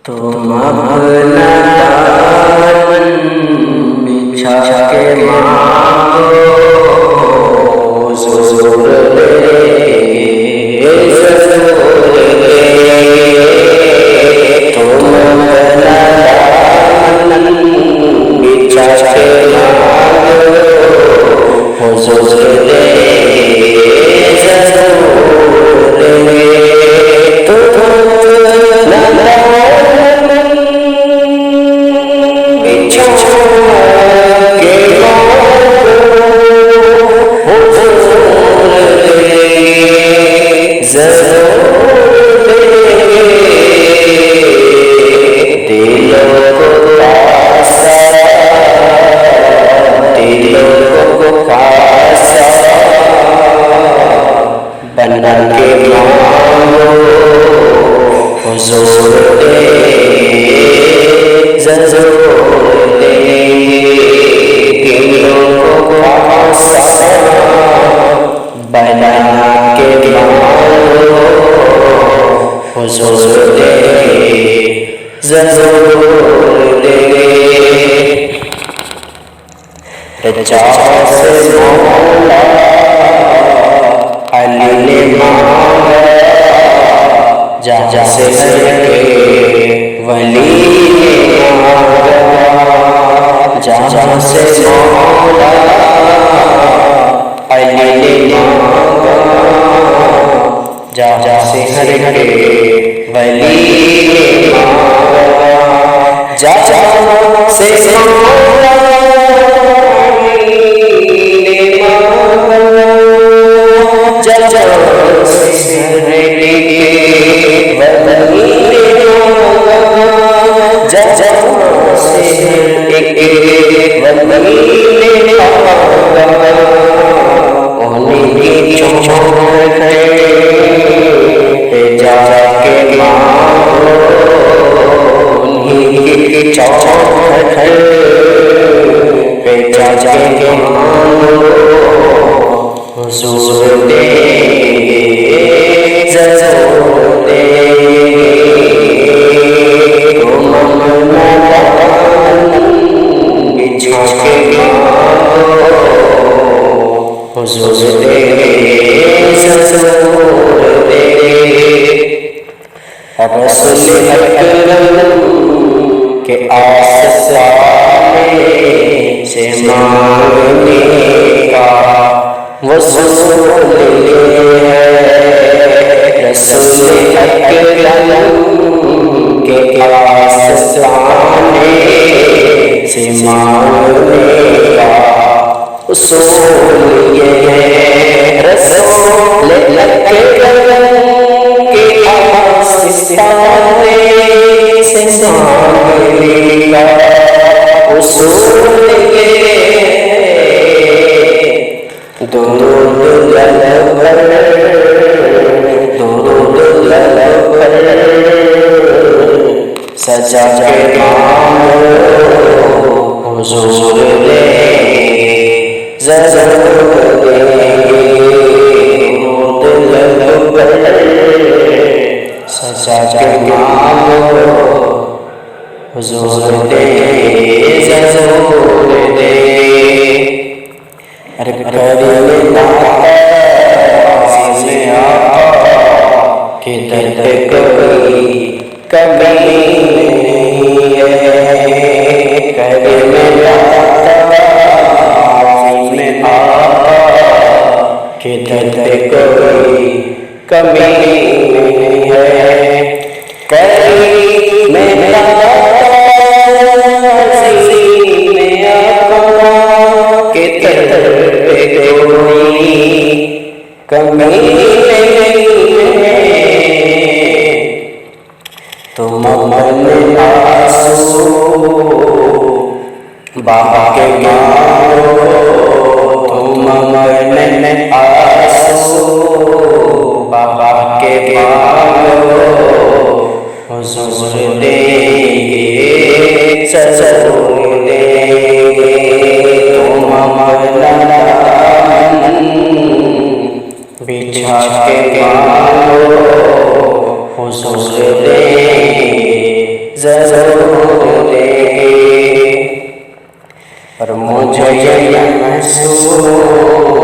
تم اپنا دامن بچھا کے مانگو، حضور دے گے ضرور دے گے۔ تم اپنا دامن بچھا کے مانگو، حضور دے گے ضرور دے گے۔ تم اپنا بنا کے مانگو، حضور دے ضرور دے گے۔ دلوں کو خاصا بنا کے مانگو، حضور دے ضرور دے گے۔ رجا سے مولا علی نے مانگا، جہاں سے لڑکے ولی نے مانگا، جہاں سے مولا علی نے مانگا، جہاں سے لڑکے ولی نے مانگا، جہاں سے مولا حضور دے ضرور دے گے۔ تم اپنا دامن بچھا کے مانگو، حضور دے ضرور دے گے۔ رسول اکرم کے آستانے سے مانگنے کا وصول ہے، رسول اکرم کے آستانے سے مانگنے کا اصول یہ ہے، رسول اکرم کے آستانے سے مانگنے کا اصول یہ ہے، درود لب پر، درود لب پر سجا کے مانگو، حضور دے ضرور دے گے۔ درود لب پر سجا کے مانگو، حضور دے ضرور دے گے۔ کریم عزیز آقا کے درد کوئی کمی نہیں ہے، کریم عزیز آقا کے درد کوئی کمی نہیں ہے، کریم عزیز آقا کے درد کمی نہیں ہے۔ تم اپنے آنسو بہا کے مانگو، تم اپنے آنسو بہا کے مانگو، حضور دے گے ضرور دے گے۔ تم اپنا دامن بچھا کے مانگو، حضور دے ضرور دیں گے، اور مجھے یہ منصور